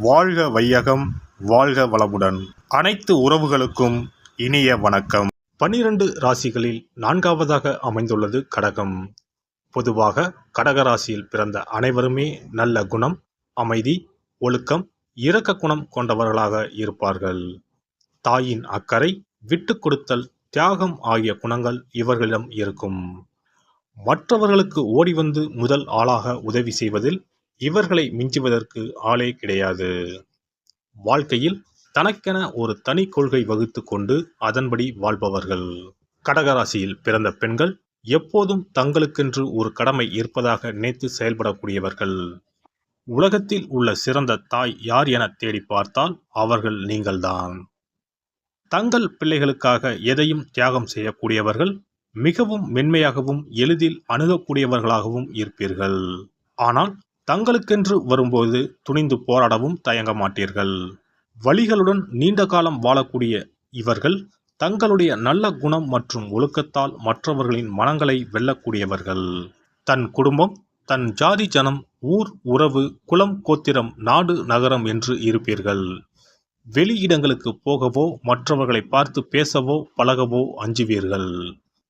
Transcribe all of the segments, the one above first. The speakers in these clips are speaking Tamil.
வாழ்க வையகம், வாழ்க வளமுடன். அனைத்து உறவுகளுக்கும் இனிய வணக்கம். 12 ராசிகளில் 4வதாக அமைந்துள்ளது கடகம். பொதுவாக கடக ராசியில் பிறந்த அனைவருமே நல்ல குணம், அமைதி, ஒழுக்கம், இரக்க குணம் கொண்டவர்களாக இருப்பார்கள். தாயின் அக்கறை, விட்டு கொடுத்தல், தியாகம் ஆகிய குணங்கள் இவர்களிடம் இருக்கும். மற்றவர்களுக்கு ஓடி வந்து முதல் ஆளாக உதவி செய்வதில் இவர்களை மிஞ்சுவதற்கு ஆளே கிடையாது. வாழ்க்கையில் தனக்கென ஒரு தனி கொள்கை வகுத்து கொண்டு அதன்படி வாழ்பவர்கள். கடகராசியில் பிறந்த பெண்கள் எப்போதும் தங்களுக்கென்று ஒரு கடமை இருப்பதாக நினைத்து செயல்படக்கூடியவர்கள். உலகத்தில் உள்ள சிறந்த தாய் யார் என தேடி பார்த்தால் அவர்கள் நீங்கள்தான். தங்கள் பிள்ளைகளுக்காக எதையும் தியாகம் செய்யக்கூடியவர்கள், மிகவும் மென்மையாகவும் எளிதில் அணுகக்கூடியவர்களாகவும் இருப்பீர்கள். ஆனால் தங்களுக்கென்று வரும்போது துணிந்து போராடவும் தயங்க மாட்டீர்கள். வலிகளுடன் நீண்ட காலம் வாழக்கூடிய இவர்கள் தங்களுடைய நல்ல குணம் மற்றும் ஒழுக்கத்தால் மற்றவர்களின் மனங்களை வெல்லக்கூடியவர்கள். தன் குடும்பம், தன் ஜாதி, ஜனம், ஊர், உறவு, குலம், கோத்திரம், நாடு, நகரம் என்று இருப்பீர்கள். வெளியிடங்களுக்கு போகவோ மற்றவர்களை பார்த்து பேசவோ பழகவோ அஞ்சுவீர்கள்.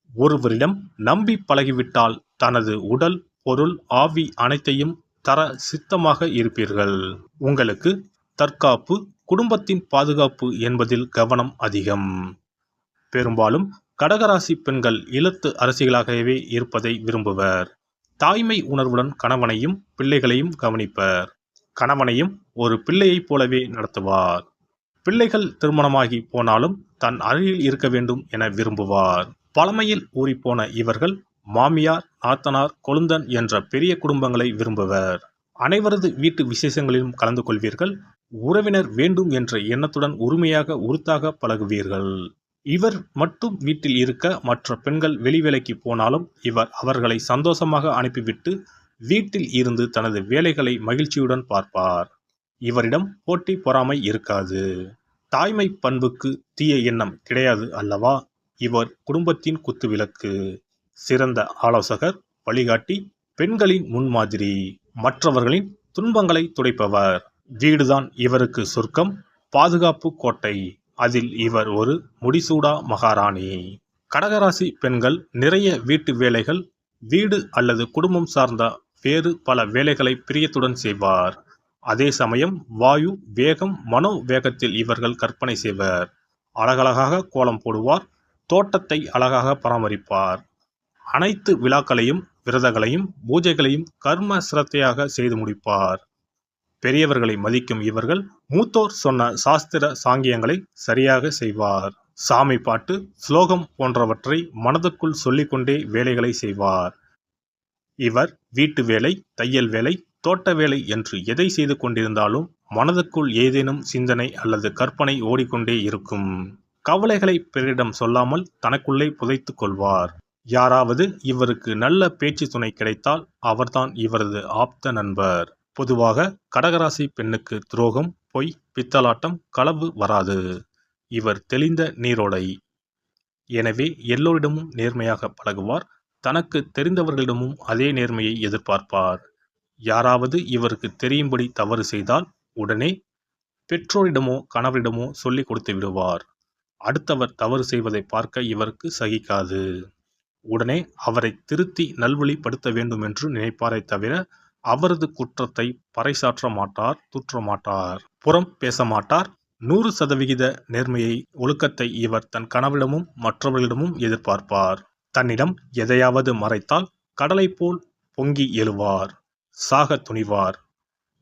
ஒருவரிடம் நம்பி பழகிவிட்டால் தனது உடல், பொருள், ஆவி அனைத்தையும் தர சித்தமாக இருப்பீர்கள். உங்களுக்கு தற்காப்பு, குடும்பத்தின் பாதுகாப்பு என்பதில் கவனம் அதிகம். பெரும்பாலும் கடகராசி பெண்கள் இல்லத்து அரசிகளாகவே இருப்பதை விரும்புவர். தாய்மை உணர்வுடன் கணவனையும் பிள்ளைகளையும் கவனிப்பர். கணவனையும் ஒரு பிள்ளையைப் போலவே நடத்துவார். பிள்ளைகள் திருமணமாகி போனாலும் தன் அருகில் இருக்க வேண்டும் என விரும்புவார். பழமையில் ஊறிப்போன இவர்கள் மாமியார், நாத்தனார், கொழுந்தன் என்ற பெரிய குடும்பங்களை விரும்புவர். அனைவரது வீட்டு விசேஷங்களிலும் கலந்து கொள்வீர்கள். உறவினர் வேண்டும் என்ற எண்ணத்துடன் உரிமையாக உறுத்தாக பழகுவீர்கள். இவர் மட்டும் வீட்டில் இருக்க மற்ற பெண்கள் வெளி வேலைக்கு போனாலும் இவர் அவர்களை சந்தோஷமாக அனுப்பிவிட்டு வீட்டில் இருந்து தனது வேலைகளை மகிழ்ச்சியுடன் பார்ப்பார். இவரிடம் போட்டி பொறாமை இருக்காது. தாய்மை பண்புக்கு தீய எண்ணம் கிடையாது அல்லவா? இவர் குடும்பத்தின் குத்துவிளக்கு, சிறந்த ஆலோசகர், வழிகாட்டி, பெண்களின் முன்மாதிரி, மற்றவர்களின் துன்பங்களை துடைப்பவர். வீடுதான் இவருக்கு சொர்க்கம், பாதுகாப்பு கோட்டை. அதில் இவர் ஒரு முடிசூடா மகாராணி. கடகராசி பெண்கள் நிறைய வீட்டு வேலைகள், வீடு அல்லது குடும்பம் சார்ந்த வேறு பல வேலைகளை பிரியத்துடன் செய்வார். அதே சமயம் வாயு வேகம், மனோ வேகத்தில் இவர்கள் கற்பனை செய்வர். அழகழகாக கோலம் போடுவார். தோட்டத்தை அழகாக பராமரிப்பார். அனைத்து விழாக்களையும், விரதங்களையும், பூஜைகளையும் கர்ம சிரத்தையாக செய்து முடிப்பார். பெரியவர்களை மதிக்கும் இவர்கள் மூத்தோர் சொன்ன சாஸ்திர சாங்கியங்களை சரியாக செய்வார். சாமி பாட்டு, ஸ்லோகம் போன்றவற்றை மனதுக்குள் சொல்லிக்கொண்டே வேலைகளை செய்வார். இவர் வீட்டு வேலை, தையல் வேலை, தோட்ட வேலை என்று எதை செய்து கொண்டிருந்தாலும் மனதுக்குள் ஏதேனும் சிந்தனை அல்லது கற்பனை ஓடிக்கொண்டே இருக்கும். கவலைகளை பிறரிடம் சொல்லாமல் தனக்குள்ளே புதைத்து கொள்வார். யாராவது இவருக்கு நல்ல பேச்சு துணை கிடைத்தால் அவர்தான் இவரது ஆப்த நண்பர். பொதுவாக கடகராசி பெண்ணுக்கு துரோகம், பொய், பித்தலாட்டம், களவு வராது. இவர் தெளிந்த நீரோடை. எனவே எல்லோரிடமும் நேர்மையாக பழகுவார். தனக்கு தெரிந்தவர்களிடமும் அதே நேர்மையை எதிர்பார்ப்பார். யாராவது இவருக்கு தெரியும்படி தவறு செய்தால் உடனே பெற்றோரிடமோ கணவரிடமோ சொல்லிக் கொடுத்து விடுவார். அடுத்தவர் தவறு செய்வதை பார்க்க இவருக்கு சகிக்காது. உடனே அவரை திருத்தி நல்வழிப்படுத்த வேண்டும் என்று நினைப்பாரை தவிர அவரது குற்றத்தை பறைசாற்ற மாட்டார், தூற்ற மாட்டார், புறம் பேச மாட்டார். 100% நேர்மையை, ஒழுக்கத்தை இவர் தன் கணவரிடமும் மற்றவர்களிடமும் எதிர்பார்ப்பார். தன்னிடம் எதையாவது மறைத்தால் கடலை போல் பொங்கி எழுவார். சாக துணிவார்.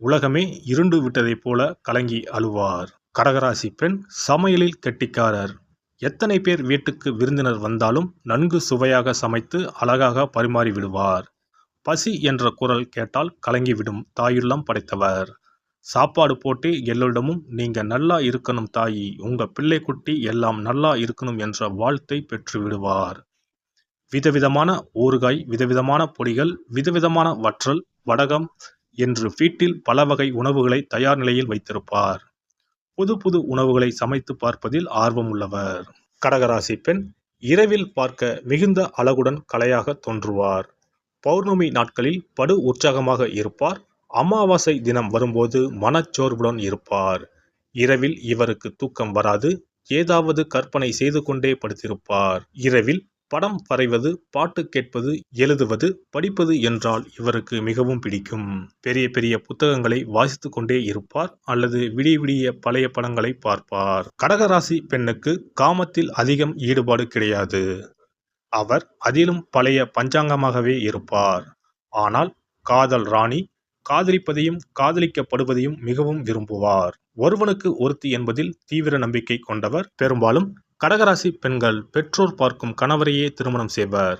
உலகமே இருண்டு விட்டதைப் போல கலங்கி அழுவார். கடகராசி பெண் சமையலில் கெட்டிக்காரர். எத்தனை பேர் வீட்டுக்கு விருந்தினர் வந்தாலும் நன்கு சுவையாக சமைத்து அழகாக பரிமாறி விடுவார். பசி என்ற குரல் கேட்டால் கலங்கிவிடும் தாயுள்ளம் படைத்தவர். சாப்பாடு போட்டு எல்லோரிடமும் நீங்க நல்லா இருக்கணும் தாயி, உங்க பிள்ளை குட்டி எல்லாம் நல்லா இருக்கணும் என்ற வாழ்த்தை பெற்று விடுவார். விதவிதமான ஊறுகாய், விதவிதமான பொடிகள், விதவிதமான வற்றல், வடகம் என்று வீட்டில் பல வகை உணவுகளை தயார் நிலையில் வைத்திருப்பார். புது புது உணவுகளை சமைத்து பார்ப்பதில் ஆர்வம் உள்ளவர். கடகராசி பெண் இரவில் பார்க்க மிகுந்த அழகுடன் கலையாக தோன்றுவார். பௌர்ணமி நாட்களில் படு உற்சாகமாக இருப்பார். அமாவாசை தினம் வரும்போது மனச்சோர்வுடன் இருப்பார். இரவில் இவருக்கு தூக்கம் வராது. ஏதாவது கற்பனை செய்து கொண்டே படுத்திருப்பார். இரவில் படம் வரைவது, பாட்டு கேட்பது, எழுதுவது, படிப்பது என்றால் இவருக்கு மிகவும் பிடிக்கும். பெரிய பெரிய புத்தகங்களை வாசித்து கொண்டே இருப்பார் அல்லது விடிய விடிய பழைய படங்களை பார்ப்பார். கடகராசி பெண்ணுக்கு காமத்தில் அதிகம் ஈடுபாடு கிடையாது. அவர் அதிலும் பழைய பஞ்சாங்கமாகவே இருப்பார். ஆனால் காதல் ராணி, காதலிப்பதையும் காதலிக்கப்படுவதையும் மிகவும் விரும்புவார். ஒருவனுக்கு ஒருத்தி என்பதில் தீவிர நம்பிக்கை கொண்டவர். பெரும்பாலும் கடகராசி பெண்கள் பெற்றோர் பார்க்கும் கணவரையே திருமணம் செய்வர்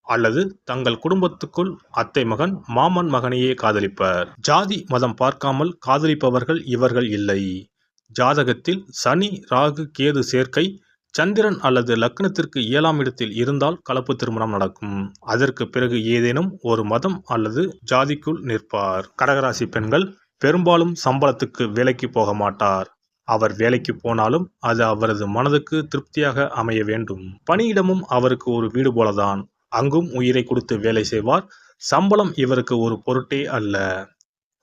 அல்லது தங்கள் குடும்பத்துக்குள் அத்தை மகன், மாமன் மகனையே காதலிப்பர். ஜாதி மதம் பார்க்காமல் காதலிப்பவர்கள் இவர்கள் இல்லை. ஜாதகத்தில் சனி, ராகு, கேது சேர்க்கை, சந்திரன் அல்லது லக்னத்திற்கு 7ஆம் இடத்தில் இருந்தால் கலப்பு திருமணம் நடக்கும். அதற்கு பிறகு ஏதேனும் ஒரு மதம் அல்லது ஜாதிக்குள் நிற்பார். கடகராசி பெண்கள் பெரும்பாலும் சம்பளத்துக்கு வேலைக்கு போக மாட்டார். அவர் வேலைக்கு போனாலும் அது அவரது மனதுக்கு திருப்தியாக அமைய வேண்டும். பணியிடமும் அவருக்கு ஒரு வீடு போலதான். அங்கும் உயிரை கொடுத்து வேலை செய்வார். சம்பளம் இவருக்கு ஒரு பொருட்டே அல்ல.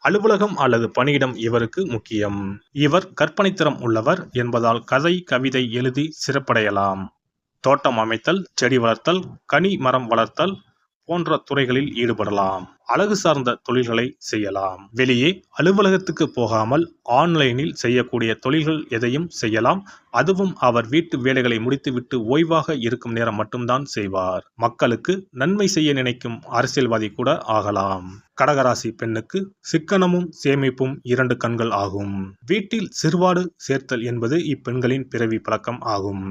அலுவலகம் அல்லது பணியிடம் இவருக்கு முக்கியம். இவர் கற்பனைத்திறம் உள்ளவர் என்பதால் கதை, கவிதை எழுதி சிறப்படையலாம். தோட்டம் அமைத்தல், செடி வளர்த்தல், கனி மரம் வளர்த்தல் போன்ற துறைகளில் ஈடுபடலாம். அழகு சார்ந்த தொழில்களை செய்யலாம். வெளியே அலுவலகத்துக்கு போகாமல் ஆன்லைனில் செய்யக்கூடிய தொழில்கள் எதையும் செய்யலாம். அதுவும் அவர் வீட்டு வேலைகளை முடித்துவிட்டு ஓய்வாக இருக்கும் நேரம் மட்டும்தான் செய்வார். மக்களுக்கு நன்மை செய்ய நினைக்கும் அரசியல்வாதி கூட ஆகலாம். கடகராசி பெண்ணுக்கு சிக்கனமும் சேமிப்பும் 2 கண்கள் ஆகும். வீட்டில் சிறுவாடு சேர்த்தல் என்பது இப்பெண்களின் பிறவி பழக்கம் ஆகும்.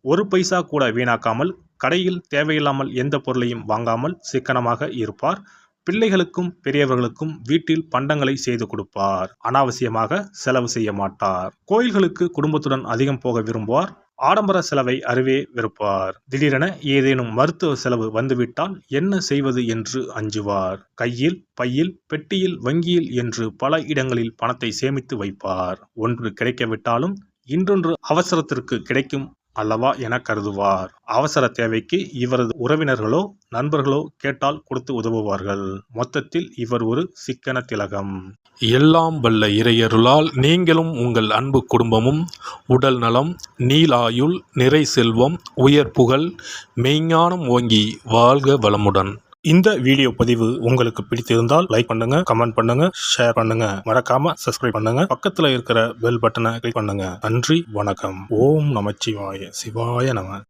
ஒரு பைசா கூட வீணாக்காமல், கடையில் தேவையில்லாமல் எந்த பொருளையும் வாங்காமல் சிக்கனமாக இருப்பார். பிள்ளைகளுக்கும் பெரியவர்களுக்கும் வீட்டில் பண்டங்களை செய்து கொடுப்பார். அனாவசியமாக செலவு செய்ய மாட்டார். கோயில்களுக்கு குடும்பத்துடன் அதிகம் போக விரும்புவார். ஆடம்பர செலவை அறவே வெறுப்பார். திடீரென ஏதேனும் மருத்துவ செலவு வந்துவிட்டால் என்ன செய்வது என்று அஞ்சுவார். கையில், பையில், பெட்டியில், வங்கியில் என்று பல இடங்களில் பணத்தை சேமித்து வைப்பார். ஒன்று கிடைக்கவிட்டாலும் இன்னொன்று அவசரத்திற்கு கிடைக்கும் அல்லவா என கருதுவார். அவசர தேவைக்கு இவரது உறவினர்களோ நண்பர்களோ கேட்டால் கொடுத்து உதவுவார்கள். மொத்தத்தில் இவர் ஒரு சிக்கன திலகம். எல்லாம் வல்ல இறையருளால் நீங்களும் உங்கள் அன்பு குடும்பமும் உடல் நலம், நீளாயுள், நிறை செல்வம், உயர் புகழ், மெய்ஞானம் ஓங்கி வாழ்க வளமுடன். இந்த வீடியோ பதிவு உங்களுக்கு பிடித்திருந்தால் லைக் பண்ணுங்க, கமெண்ட் பண்ணுங்க, ஷேர் பண்ணுங்க. மறக்காம சப்ஸ்கிரைப் பண்ணுங்க. பக்கத்துல இருக்கிற பெல் பட்டனை கிளிக் பண்ணுங்க. நன்றி, வணக்கம். ஓம் நமச்சிவாய. சிவாய நம.